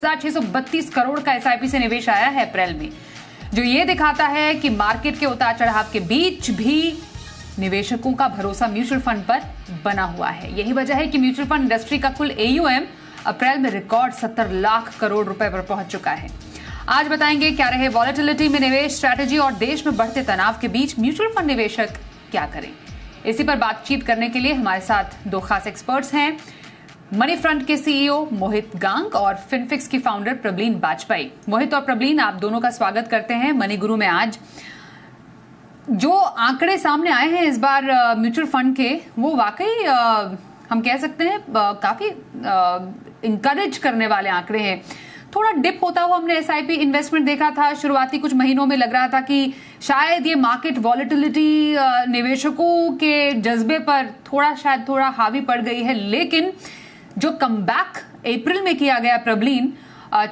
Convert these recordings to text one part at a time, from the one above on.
632 करोड़ का एसआईपी से निवेश आया है अप्रैल में, जो ये दिखाता है कि मार्केट के उतार चढ़ाव के बीच भी निवेशकों का भरोसा म्यूचुअल फंड पर बना हुआ है। यही वजह है कि म्यूचुअल फंड इंडस्ट्री का कुल एयूएम अप्रैल में रिकॉर्ड 70 लाख करोड़ रुपए पर पहुंच चुका है। आज बताएंगे क्या रहे वॉलेटिलिटी में निवेश स्ट्रैटेजी और देश में बढ़ते तनाव के बीच म्यूचुअल फंड निवेशक क्या करें। इसी पर बातचीत करने के लिए हमारे साथ दो खास एक्सपर्ट्स हैं, मनी फ्रंट के सीईओ मोहित गांग और फिनफिक्स की फाउंडर प्रबलीन बाजपेयी। मोहित और प्रबलीन, आप दोनों का स्वागत करते हैं मनी गुरु में। आज जो आंकड़े सामने आए हैं इस बार म्यूचुअल फंड के, वो वाकई हम कह सकते हैं काफी इंकरेज करने वाले आंकड़े हैं। थोड़ा डिप होता हुआ हमने एसआईपी इन्वेस्टमेंट देखा था। शुरुआती कुछ महीनों में लग रहा था कि शायद ये मार्केट वॉलेटिलिटी निवेशकों के जज्बे पर थोड़ा हावी पड़ गई है, लेकिन जो कमबैक अप्रैल में किया गया प्रबलीन,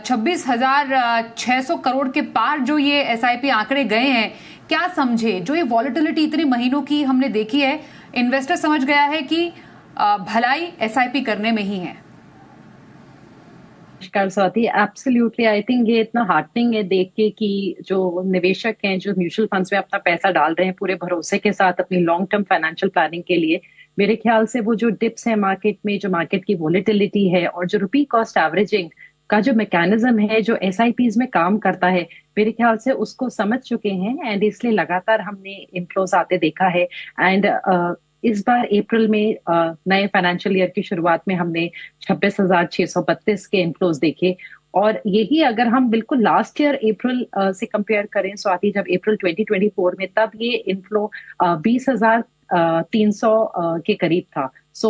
26,600 करोड़ के पार जो ये एसआईपी आंकड़े गए हैं, क्या समझे? जो ये वॉलेटिलिटी इतने महीनों की हमने देखी है, इन्वेस्टर समझ गया है कि भलाई एसआईपी करने में ही है। नमस्कार स्वाति, एब्सोल्युटली आई थिंक ये इतना हार्टनिंग है देख के कि जो निवेशक हैं जो म्यूचुअल फंड्स में अपना पैसा डाल रहे हैं पूरे भरोसे के साथ अपनी लॉन्ग टर्म फाइनेंशियल प्लानिंग के लिए, मेरे ख्याल से वो जो डिप्स है मार्केट में, जो मार्केट की वोलेटिलिटी है और जो रुपी कॉस्ट एवरेजिंग का जो मैकेनिज्म है जो एसआईपीज में काम करता है, मेरे ख्याल से उसको समझ चुके हैं एंड इसलिए लगातार हमने इनफ्लोस आते देखा है। एंड इस बार अप्रैल में नए फाइनेंशियल ईयर की शुरुआत में हमने 26,632 के इनफ्लोस देखे। और यही अगर हम बिल्कुल लास्ट ईयर अप्रैल से कंपेयर करें स्वाति, जब अप्रैल 2024 में, तब ये इनफ्लो 20,300 के करीब था। सो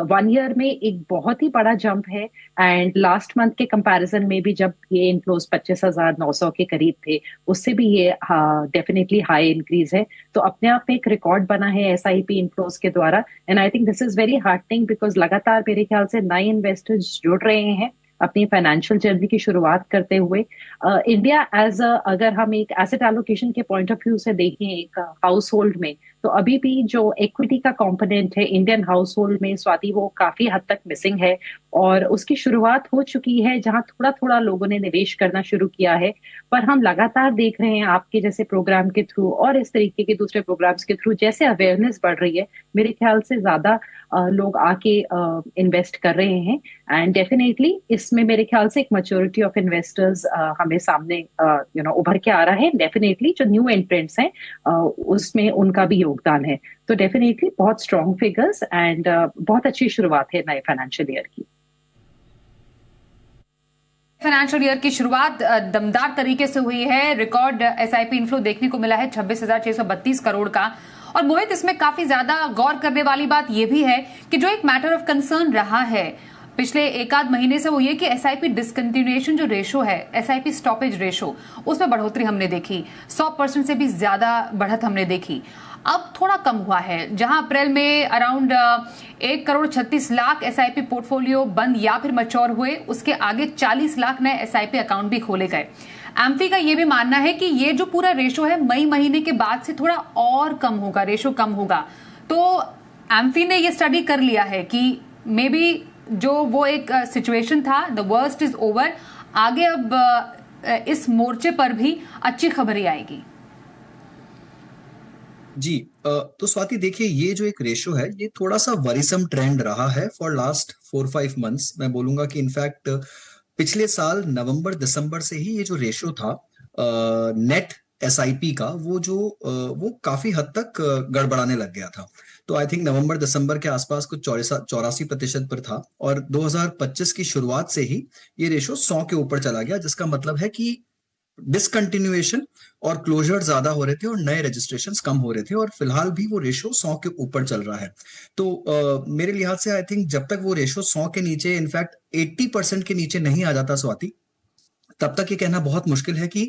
1 ईयर में एक बहुत ही बड़ा जंप है। एंड लास्ट मंथ के कंपैरिजन में भी जब ये इनफ्लोज 25,900 के करीब थे, उससे भी ये डेफिनेटली हाई इंक्रीज है। तो अपने आप में एक रिकॉर्ड बना है एसआईपी इनफ्लोज के द्वारा। And I think this is very heartening because लगातार मेरे ख्याल से नए इन्वेस्टर्स जुड़ रहे हैं अपनी फाइनेंशियल जर्नी की शुरुआत करते हुए। इंडिया अगर हम एक एसेट एलोकेशन के पॉइंट ऑफ व्यू से देखें एक हाउस होल्ड में, तो अभी भी जो इक्विटी का कंपोनेंट है इंडियन हाउस होल्ड में स्वाति, वो काफी हद तक मिसिंग है। और उसकी शुरुआत हो चुकी है जहां थोड़ा थोड़ा लोगों ने निवेश करना शुरू किया है। पर हम लगातार देख रहे हैं आपके जैसे प्रोग्राम के थ्रू और इस तरीके के दूसरे प्रोग्राम्स के थ्रू, जैसे अवेयरनेस बढ़ रही है, मेरे ख्याल से ज्यादा लोग आके इन्वेस्ट कर रहे हैं। एंड डेफिनेटली इसमें मेरे ख्याल से एक मैच्योरिटी ऑफ इन्वेस्टर्स हमें सामने उभर के आ रहा है। डेफिनेटली जो न्यू एंट्रेंट्स हैं उसमें उनका भी योगदान है। तो डेफिनेटली बहुत स्ट्रॉन्ग फिगर्स एंड बहुत अच्छी शुरुआत है नए फाइनेंशियल ईयर की। फाइनेंशियल ईयर की शुरुआत दमदार तरीके से हुई है। रिकॉर्ड एसआईपी इनफ्लो देखने को मिला है 26,632 करोड़ का। और मोहित, इसमें काफी ज्यादा गौर करने वाली बात यह भी है कि जो एक मैटर ऑफ कंसर्न रहा है पिछले एक आध महीने से, वो ये कि एसआईपी डिसकंटिन्यूएशन जो रेशो है, एसआईपी स्टॉपेज रेशो, उसमें बढ़ोतरी हमने देखी। 100% से भी ज्यादा बढ़त हमने देखी। अब थोड़ा कम हुआ है, जहां अप्रैल में अराउंड 1,36,00,000 एसआईपी पोर्टफोलियो बंद या फिर मैच्योर हुए, उसके आगे 40 लाख नए एसआईपी अकाउंट भी खोले गए। एम्फी का ये भी मानना है कि ये जो पूरा रेशो है मई महीने के बाद से थोड़ा और कम होगा, रेशो कम होगा। तो एम्फी ने ये स्टडी कर लिया है कि मे बी जो वो एक सिचुएशन था, द वर्स्ट इज ओवर, आगे अब इस मोर्चे पर भी अच्छी खबर ही आएगी। जी, तो स्वाति देखिए, ये जो एक रेशो है ये थोड़ा सा वरीसम ट्रेंड रहा है फॉर लास्ट 4-5 मंथ्स। मैं बोलूंगा कि इनफैक्ट पिछले साल नवंबर दिसंबर से ही ये जो रेशो था नेट एसआईपी का, वो काफी हद तक गड़बड़ाने लग गया था। तो आई थिंक नवंबर दिसंबर के आसपास कुछ 84% पर था और 2025 की शुरुआत से ही ये रेशो 100 के ऊपर चला गया, जिसका मतलब है कि डिसकंटिन्यूएशन और क्लोजर ज्यादा हो रहे थे और नए रजिस्ट्रेशंस कम हो रहे थे। और फिलहाल भी वो रेशो 100 के ऊपर चल रहा है। तो मेरे लिहाज से आई थिंक जब तक वो रेशो 100 के नीचे, इनफैक्ट 80% के नीचे नहीं आ जाता स्वाति, तब तक ये कहना बहुत मुश्किल है कि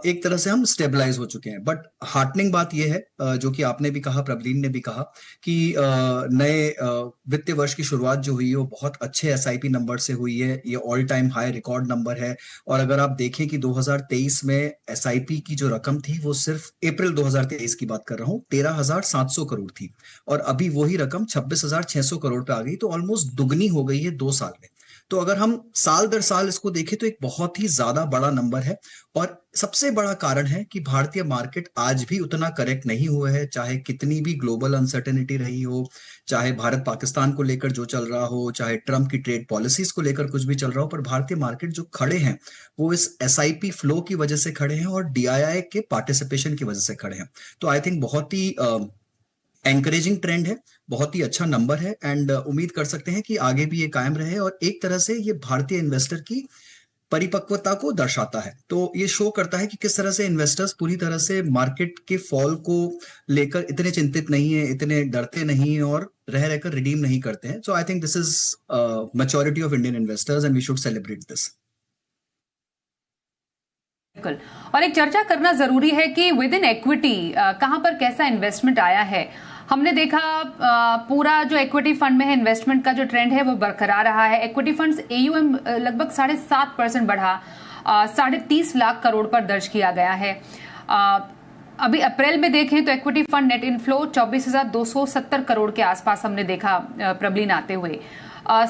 एक तरह से हम स्टेबलाइज हो चुके हैं। बट हार्टनिंग बात यह है, जो कि आपने भी कहा, प्रबलीन ने भी कहा, कि नए वित्तीय वर्ष की शुरुआत जो हुई है वो बहुत अच्छे एसआईपी नंबर से हुई है। ये all time high record number है। और अगर आप देखें कि 2023 में एसआईपी की जो रकम थी वो सिर्फ अप्रैल 2023 की बात कर रहा हूँ, 13,700 करोड़ थी और अभी वही रकम 26,600 करोड़ पे आ गई। तो ऑलमोस्ट दुगनी हो गई है 2 साल में। तो अगर हम साल दर साल इसको देखें तो एक बहुत ही ज्यादा बड़ा नंबर है। और सबसे बड़ा कारण है कि भारतीय मार्केट आज भी उतना करेक्ट नहीं हुआ है, चाहे कितनी भी ग्लोबल अनसर्टेनिटी रही हो, चाहे भारत पाकिस्तान को लेकर जो चल रहा हो, चाहे ट्रंप की ट्रेड पॉलिसीज को लेकर कुछ भी चल रहा हो, पर भारतीय मार्केट जो खड़े हैं वो इस एसआईपी फ्लो की वजह से खड़े हैं और डीआईआई के पार्टिसिपेशन की वजह से खड़े हैं। तो आई थिंक बहुत ही एनकरेजिंग ट्रेंड है, बहुत ही अच्छा नंबर है, एंड उम्मीद कर सकते हैं कि आगे भी ये कायम रहे। और एक तरह से ये भारतीय इन्वेस्टर की परिपक्वता को दर्शाता है। तो ये शो करता है कि किस तरह से इन्वेस्टर्स पूरी तरह से मार्केट के फॉल को लेकर इतने चिंतित नहीं है, इतने डरते नहीं है और रह रहकर रिडीम नहीं करते हैं। So I think this is maturity of Indian investors and we should celebrate this. बिल्कुल। और एक चर्चा करना जरूरी है कि विद इन इक्विटी कहां पर कैसा इन्वेस्टमेंट आया है। हमने देखा पूरा जो इक्विटी फंड में है इन्वेस्टमेंट का जो ट्रेंड है वो बरकरार रहा है। इक्विटी फंड्स एयूएम लगभग 7.5% बढ़ा, 30.5 लाख करोड़ पर दर्ज किया गया है। अभी अप्रैल में देखें तो equity fund net inflow 24,270 crore के आसपास हमने देखा प्रबलीन आते हुए।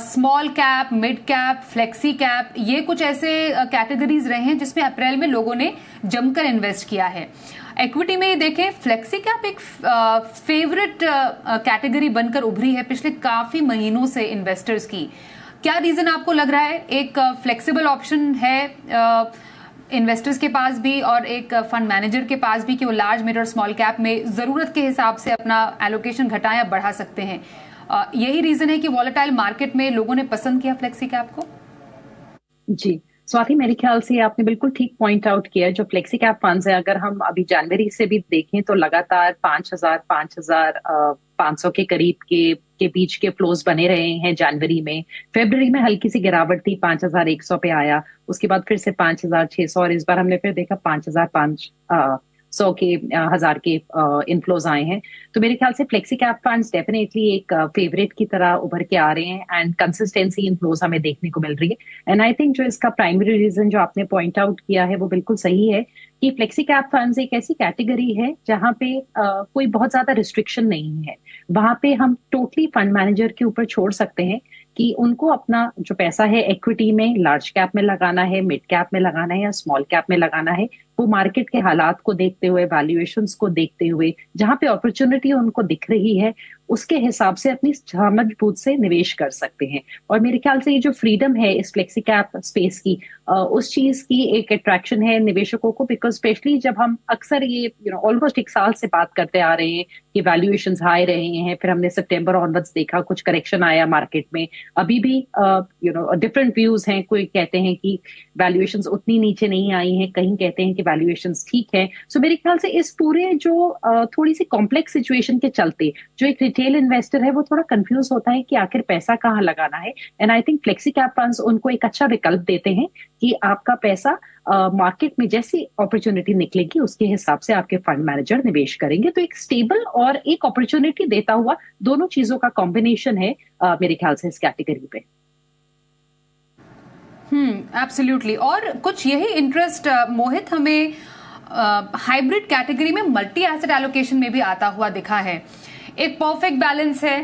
Small cap, mid cap, flexi cap, ये कुछ ऐसे कैटेगरीज रहे हैं जिसमें अप्रैल में लोगों ने जमकर इन्वेस्ट किया है। इक्विटी में देखें फ्लेक्सी कैप एक फेवरेट कैटेगरी बनकर उभरी है पिछले काफी महीनों से इन्वेस्टर्स की। क्या रीजन आपको लग रहा है? एक फ्लेक्सिबल ऑप्शन है इन्वेस्टर्स के पास भी और एक फंड मैनेजर के पास भी कि वो लार्ज, मिड और स्मॉल कैप में जरूरत के हिसाब से अपना एलोकेशन घटा या बढ़ा सकते हैं। यही रीजन है कि वॉलेटाइल मार्केट में लोगों ने पसंद किया फ्लेक्सी कैप को। जी स्वाति, मेरे ख्याल से आपने बिल्कुल ठीक पॉइंट आउट किया। जो फ्लेक्सी कैप फंड्स है, अगर हम अभी जनवरी से भी देखें तो लगातार 5,500 के करीब के बीच के फ्लोज बने रहे हैं। जनवरी में, फरवरी में हल्की सी गिरावट थी, 5,100 पे आया, उसके बाद फिर से 5,600 और इस बार हमने फिर देखा 5,500 के हजार के इनफ्लोज आए हैं। तो मेरे ख्याल से फ्लेक्सी कैप फंड्स डेफिनेटली एक फेवरेट की तरह उभर के आ रहे हैं एंड कंसिस्टेंसी इनफ्लोज हमें देखने को मिल रही है। एंड आई थिंक जो इसका प्राइमरी रीजन जो आपने पॉइंट आउट किया है वो बिल्कुल सही है कि फ्लेक्सी कैप फंड्स एक ऐसी कैटेगरी है जहां पे कोई बहुत ज्यादा रिस्ट्रिक्शन नहीं है। वहां पे हम टोटली फंड मैनेजर के ऊपर छोड़ सकते हैं कि उनको अपना जो पैसा है इक्विटी में, लार्ज कैप में लगाना है, मिड कैप में लगाना है या स्मॉल कैप में लगाना है। वो मार्केट के हालात को देखते हुए, वैल्यूएशंस को देखते हुए, जहां पे अपॉर्चुनिटी उनको दिख रही है उसके हिसाब से अपनी समझबूझ से निवेश कर सकते हैं। और मेरे ख्याल से ये जो फ्रीडम है इस फ्लेक्सी कैप स्पेस की, उस चीज की एक अट्रैक्शन है निवेशकों को। बिकॉज स्पेशली जब हम अक्सर ये ऑलमोस्ट 1 साल से बात करते आ रहे हैं कि वैल्यूएशंस हाई रहे हैं, फिर हमने सितंबर ऑनवर्ड्स देखा कुछ करेक्शन आया मार्केट में, अभी भी डिफरेंट व्यूज हैं। कोई कहते हैं कि वैल्यूएशंस उतनी नीचे नहीं आई हैं, कहीं कहते हैं कि वैल्यूएशंस ठीक है। सो मेरे ख्याल से इस पूरे जो थोड़ी सी कॉम्प्लेक्स सिचुएशन के चलते जो एक रिटेल इन्वेस्टर है वो थोड़ा कंफ्यूज होता है कि आखिर पैसा कहाँ लगाना है। And I think flexi cap funds उनको एक अच्छा विकल्प देते हैं कि आपका पैसा मार्केट में जैसी अपॉर्चुनिटी निकलेगी उसके हिसाब से आपके फंड मैनेजर निवेश करेंगे। तो एक स्टेबल और एक अपॉर्चुनिटी देता हुआ दोनों चीजों का कॉम्बिनेशन है मेरे ख्याल से इस कैटेगरी पे। एब्सोल्युटली। और कुछ यही इंटरेस्ट मोहित हमें हाइब्रिड कैटेगरी में मल्टी एसेट एलोकेशन में भी आता हुआ दिखा है। एक परफेक्ट बैलेंस है,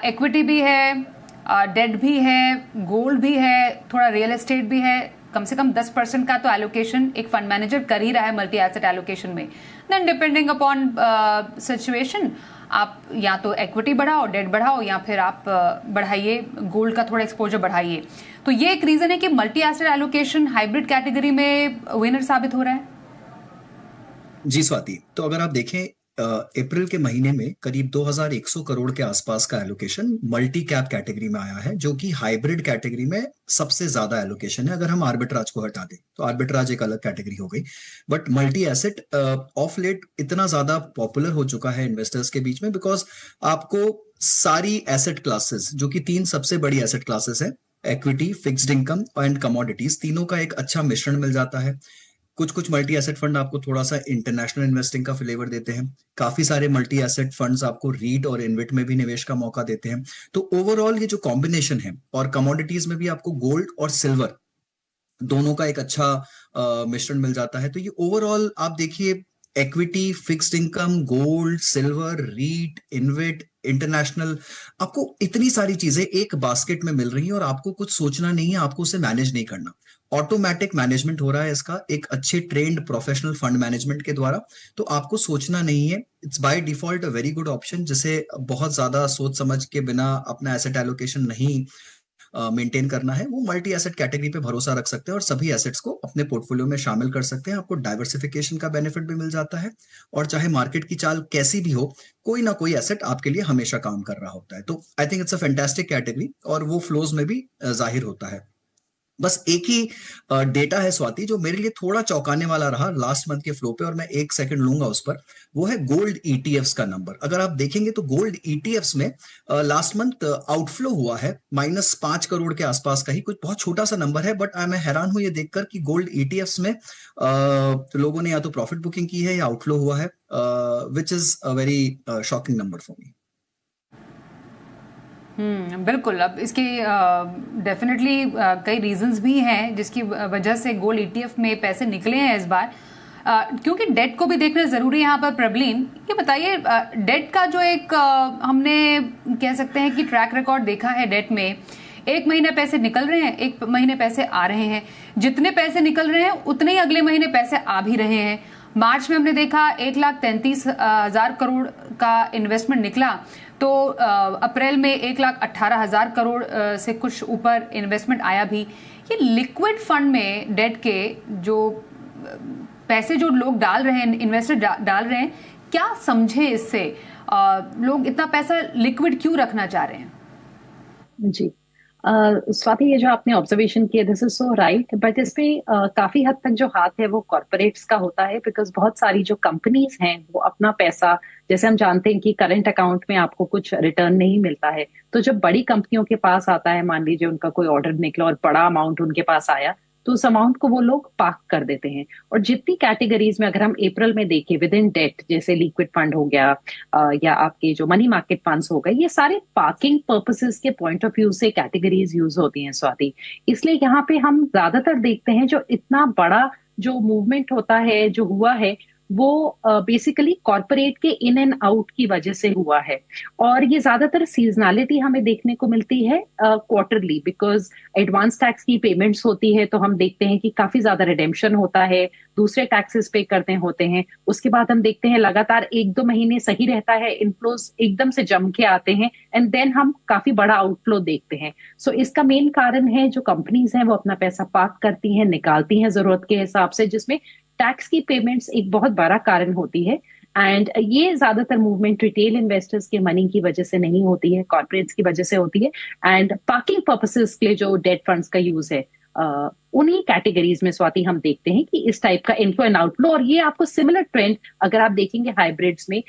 इक्विटी भी है, डेट भी है, गोल्ड भी है, थोड़ा रियल एस्टेट भी है। कम से कम 10% का तो एलोकेशन एक फंड मैनेजर कर ही रहा है मल्टी एसेट एलोकेशन में। देन डिपेंडिंग अपॉन सिचुएशन आप या तो इक्विटी बढ़ाओ, डेट बढ़ाओ, या फिर आप बढ़ाइए गोल्ड का थोड़ा एक्सपोजर बढ़ाइए। तो ये एक रीजन है कि multi asset allocation hybrid category में विनर साबित हो रहा है। जी स्वाति, तो अगर आप देखें अप्रैल के महीने में करीब 2,100 करोड़ के आसपास का एलोकेशन मल्टी कैप कैटेगरी में आया है, जो कि हाइब्रिड कैटेगरी में सबसे ज्यादा एलोकेशन है। अगर हम आर्बिट्राज को हटा दें तो आर्बिट्राज एक अलग कैटेगरी हो गई, but multi asset of late इतना ज्यादा पॉपुलर हो चुका है इन्वेस्टर्स के बीच में बिकॉज आपको सारी एसेट क्लासेस, जो कि 3 सबसे बड़ी एसेट क्लासेस है, equity, fixed income and commodities, तीनों का एक अच्छा मिश्रण मिल जाता है। कुछ मल्टी एसेट फंड आपको थोड़ा सा इंटरनेशनल इन्वेस्टिंग का फ्लेवर देते हैं, काफी सारे मल्टी एसेट फंड्स आपको रीट और इन्विट में भी निवेश का मौका देते हैं। तो ओवरऑल ये जो कॉम्बिनेशन है, और कमोडिटीज में भी आपको गोल्ड और सिल्वर दोनों का एक अच्छा मिश्रण मिल जाता है। तो ये ओवरऑल आप देखिए, equity, fixed income, gold, silver, REIT, InvIT, international, आपको इतनी सारी चीजें एक बास्केट में मिल रही हैं और आपको कुछ सोचना नहीं है, आपको उसे मैनेज नहीं करना। ऑटोमेटिक मैनेजमेंट हो रहा है इसका एक अच्छे ट्रेंड प्रोफेशनल फंड मैनेजमेंट के द्वारा। तो आपको सोचना नहीं है, it's by default a very good option, जिसे बहुत ज्यादा सोच समझ के बिना अपना एसेट एलोकेशन नहीं मेंटेन करना है, वो मल्टी एसेट कैटेगरी पे भरोसा रख सकते हैं और सभी एसेट्स को अपने पोर्टफोलियो में शामिल कर सकते हैं। आपको डाइवर्सिफिकेशन का बेनिफिट भी मिल जाता है और चाहे मार्केट की चाल कैसी भी हो, कोई ना कोई एसेट आपके लिए हमेशा काम कर रहा होता है। तो I think it's a fantastic category और वो फ्लोज में भी जाहिर होता है। बस एक ही डेटा है स्वाति जो मेरे लिए थोड़ा चौंकाने वाला रहा लास्ट मंथ के फ्लो पे, और मैं एक सेकंड लूंगा उस पर। वो है गोल्ड ईटीएफ्स का नंबर। अगर आप देखेंगे तो गोल्ड ईटीएफ्स में लास्ट मंथ आउटफ्लो हुआ है -5 करोड़ के आसपास का ही, कुछ बहुत छोटा सा नंबर है, बट मैं हैरान हूं ये देखकर कि गोल्ड ईटीएफ्स में लोगों ने या तो प्रॉफिट बुकिंग की है या आउटफ्लो हुआ है, which is a very shocking number for me. बिल्कुल। अब इसके डेफिनेटली कई रीजंस भी हैं जिसकी वजह से गोल्ड ईटीएफ में पैसे निकले हैं इस बार, क्योंकि डेट को भी देखना जरूरी है यहाँ पर। प्रबलीन, ये बताइए, डेट का जो एक हमने कह सकते हैं कि ट्रैक रिकॉर्ड देखा है डेट में, एक महीने पैसे निकल रहे हैं, एक महीने पैसे आ रहे हैं, जितने पैसे निकल रहे हैं उतने ही अगले महीने पैसे आ भी रहे हैं। मार्च में हमने देखा 1,33,000 करोड़ का इन्वेस्टमेंट निकला, तो अप्रैल में 1,18,000 करोड़ से कुछ ऊपर इन्वेस्टमेंट आया भी। ये लिक्विड फंड में डेट के जो पैसे जो लोग डाल रहे हैं, इन्वेस्टर डाल रहे हैं, क्या समझे इससे? लोग इतना पैसा लिक्विड क्यों रखना चाह रहे हैं? जी, स्वाति, ये जो आपने ऑब्जर्वेशन किया, this is so right, but इसमें काफी हद तक जो हाथ है वो कॉर्पोरेट्स का होता है, बिकॉज बहुत सारी जो कंपनीज हैं वो अपना पैसा, जैसे हम जानते हैं कि करंट अकाउंट में आपको कुछ रिटर्न नहीं मिलता है, तो जब बड़ी कंपनियों के पास आता है, मान लीजिए उनका कोई ऑर्डर निकला और बड़ा अमाउंट उनके पास आया, तो उस अमाउंट को वो लोग पार्क कर देते हैं। और जितनी कैटेगरीज में अगर हम अप्रैल में देखें विद इन डेट, जैसे लिक्विड फंड हो गया या आपके जो मनी मार्केट फंड्स हो गए, ये सारे पार्किंग पर्पसेस के पॉइंट ऑफ व्यू से कैटेगरीज यूज होती हैं स्वाति। इसलिए यहाँ पे हम ज्यादातर देखते हैं जो इतना बड़ा जो मूवमेंट होता है, जो हुआ है, वो बेसिकली कॉर्पोरेट के इन एंड आउट की वजह से हुआ है। और ये ज्यादातर सीजनैलिटी हमें देखने को मिलती है क्वार्टरली, बिकॉज एडवांस टैक्स की पेमेंट्स होती है, तो हम देखते हैं कि काफी ज्यादा रिडेम्पशन होता है, दूसरे टैक्सेस पे करते होते हैं। उसके बाद हम देखते हैं लगातार 1-2 महीने सही रहता है, इनफ्लोज एकदम से जम के आते हैं, एंड देन हम काफी बड़ा आउटफ्लो देखते हैं। सो इसका मेन कारण है जो कंपनीज हैं वो अपना पैसा पार्क करती हैं, निकालती हैं जरूरत के हिसाब से, जिसमें टैक्स की पेमेंट्स एक बहुत बड़ा कारण होती है। एंड ये ज्यादातर मूवमेंट रिटेल इन्वेस्टर्स के मनी की वजह से नहीं होती है, कॉर्पोरेट्स की वजह से होती है। एंड पार्किंग पर्पसेस के लिए जो डेट फंड्स का यूज है, उन्हीं कैटेगरीज में स्वाति हम देखते हैं कि इस टाइप का इनफ्लो एंड आउटफ्लो। और ये आपको सिमिलर ट्रेंड अगर आप देखेंगे हाइब्रिड्स में,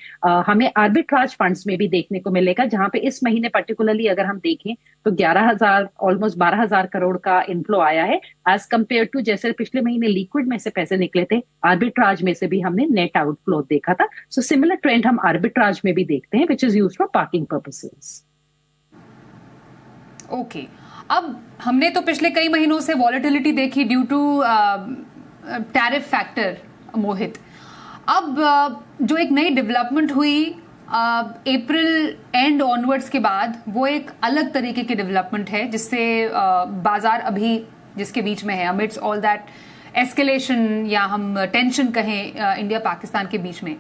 हमें आर्बिट्राज फंड्स में भी देखने को मिलेगा, जहां पे इस महीने पर्टिकुलरली अगर हम देखें तो 11,000 ऑलमोस्ट 12,000 करोड़ का इनफ्लो आया है, एज कंपेयर टू जैसे पिछले महीने लिक्विड में से पैसे निकले थे, आर्बिट्राज में से भी हमने नेट आउटफ्लो देखा था। सो सिमिलर ट्रेंड हम आर्बिट्राज में भी देखते हैं, which is used for parking purposes. Okay, अब हमने तो पिछले कई महीनों से वॉलेटिलिटी देखी ड्यू टू टैरिफ फैक्टर, मोहित। अब जो एक नई डेवलपमेंट हुई अप्रैल एंड ऑनवर्ड्स के बाद, वो एक अलग तरीके की डेवलपमेंट है, जिससे बाजार अभी जिसके बीच में है, अमिड्स ऑल दैट एस्केलेशन या हम टेंशन कहें इंडिया पाकिस्तान के बीच में।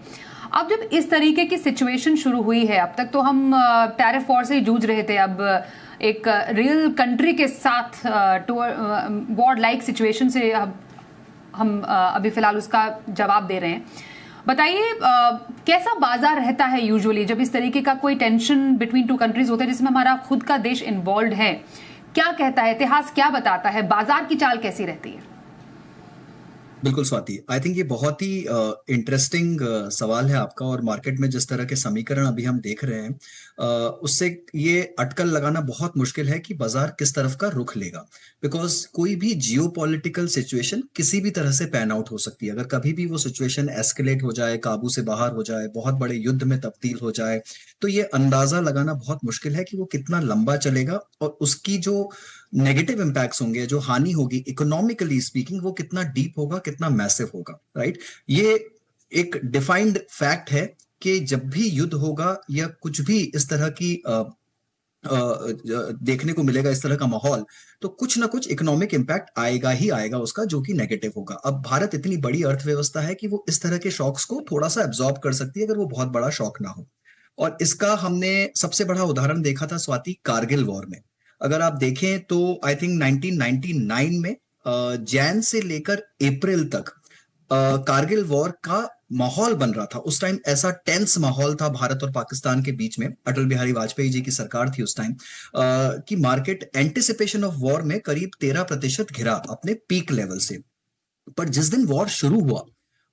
अब जब इस तरीके की सिचुएशन शुरू हुई है, अब तक तो हम टैरिफ वॉर से ही जूझ रहे थे, अब एक रियल कंट्री के साथ वॉर लाइक सिचुएशन से हम अभी फिलहाल उसका जवाब दे रहे हैं। बताइए कैसा बाजार रहता है यूजुअली जब इस तरीके का कोई टेंशन बिटवीन टू कंट्रीज होता है जिसमें हमारा खुद का देश इन्वॉल्व है? क्या कहता है इतिहास, क्या बताता है, बाजार की चाल कैसी रहती है? बिल्कुल स्वाति, आई थिंक ये बहुत ही इंटरेस्टिंग सवाल है आपका, और मार्केट में जिस तरह के समीकरण अभी हम देख रहे हैं उससे ये अटकल लगाना बहुत मुश्किल है कि बाजार किस तरफ का रुख लेगा, बिकॉज कोई भी जियोपॉलिटिकल सिचुएशन किसी भी तरह से पैन आउट हो सकती है। अगर कभी भी वो सिचुएशन एस्केलेट हो जाए, काबू से बाहर हो जाए, बहुत बड़े युद्ध में तब्दील हो जाए, तो ये अंदाजा लगाना बहुत मुश्किल है कि वो कितना लंबा चलेगा और उसकी जो नेगेटिव इम्पैक्ट्स होंगे, जो हानि होगी इकोनॉमिकली स्पीकिंग, वो कितना डीप होगा, कितना मैसिव होगा, राइट? ये एक डिफाइंड फैक्ट है कि जब भी युद्ध होगा या कुछ भी इस तरह की देखने को मिलेगा, इस तरह का माहौल, तो कुछ ना कुछ इकोनॉमिक इम्पैक्ट आएगा ही आएगा उसका, जो कि नेगेटिव होगा। अब भारत इतनी बड़ी अर्थव्यवस्था है कि वो इस तरह के शॉक्स को थोड़ा सा एब्जॉर्ब कर सकती है, अगर वो बहुत बड़ा शॉक ना हो। और इसका हमने सबसे बड़ा उदाहरण देखा था स्वाति कारगिल वॉर में। अगर आप देखें तो आई थिंक 1999 में जैन से लेकर अप्रैल तक कारगिल वॉर का माहौल बन रहा था। उस टाइम ऐसा टेंस माहौल था भारत और पाकिस्तान के बीच में, अटल बिहारी वाजपेयी जी की सरकार थी उस टाइम, कि मार्केट एंटिसिपेशन ऑफ वॉर में करीब 13% गिरा अपने पीक लेवल से। पर जिस दिन वॉर शुरू हुआ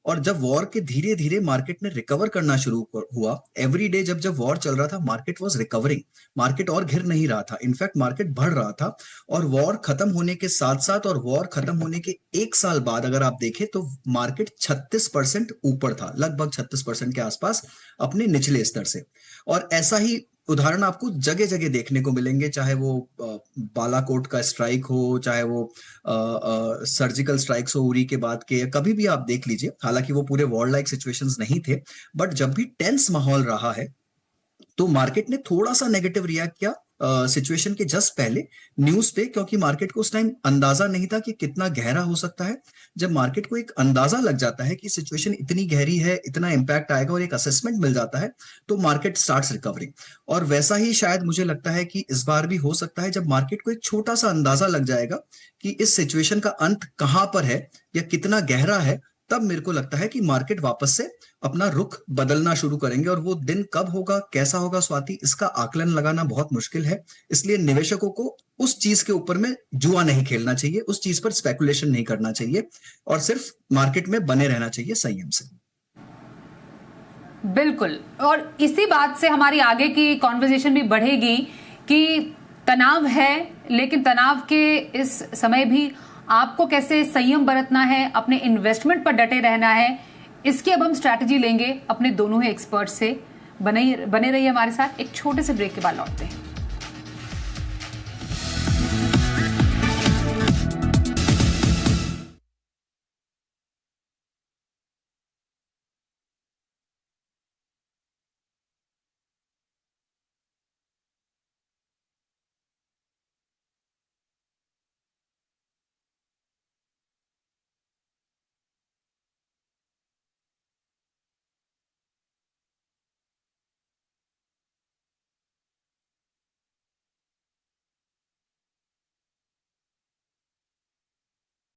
और जब वॉर के धीरे धीरे मार्केट ने रिकवर करना शुरू हुआ, एवरी डे जब वॉर चल रहा था मार्केट वाज रिकवरिंग, मार्केट और गिर नहीं रहा था, इनफैक्ट मार्केट बढ़ रहा था। और वॉर खत्म होने के साथ साथ और वॉर खत्म होने के 1 साल बाद अगर आप देखें तो मार्केट 36% ऊपर था, लगभग 36% के आसपास अपने निचले स्तर से। और ऐसा ही उदाहरण आपको जगह जगह देखने को मिलेंगे, चाहे वो बालाकोट का स्ट्राइक हो, चाहे वो सर्जिकल स्ट्राइक्स हो उरी के बाद के, कभी भी आप देख लीजिए। हालांकि वो पूरे वॉर लाइक सिचुएशंस नहीं थे, बट जब भी टेंस माहौल रहा है तो मार्केट ने थोड़ा सा नेगेटिव रिएक्ट किया सिचुएशन के जस्ट पहले न्यूज पे, क्योंकि मार्केट को उस टाइम अंदाजा नहीं था कि कितना गहरा हो सकता है। जब मार्केट को एक अंदाजा लग जाता है कि सिचुएशन इतनी गहरी है, इतना इंपैक्ट आएगा और एक असेसमेंट मिल जाता है, तो मार्केट स्टार्ट्स रिकवरिंग। और वैसा ही शायद मुझे लगता है कि इस बार भी हो सकता है, जब मार्केट को एक छोटा सा अंदाजा लग जाएगा कि इस सिचुएशन का अंत कहां पर है या कितना गहरा है, तब मेरे को लगता है कि मार्केट वापस से अपना रुख बदलना शुरू करेंगे। और वो दिन कब होगा, कैसा होगा स्वाति, इसका आकलन लगाना बहुत मुश्किल है। इसलिए निवेशकों को उस चीज के ऊपर में जुआ नहीं खेलना चाहिए, उस चीज पर स्पेकुलेशन नहीं करना चाहिए और सिर्फ मार्केट में बने रहना चाहिए संयम से। बिल्कुल, और इसी बात से हमारी आगे की कॉन्वर्सेशन भी बढ़ेगी कि तनाव है, लेकिन तनाव के इस समय भी आपको कैसे संयम बरतना है, अपने इन्वेस्टमेंट पर डटे रहना है, इसकी अब हम स्ट्रैटेजी लेंगे अपने दोनों ही एक्सपर्ट से। बने रहिए हमारे साथ, एक छोटे से ब्रेक के बाद लौटते हैं।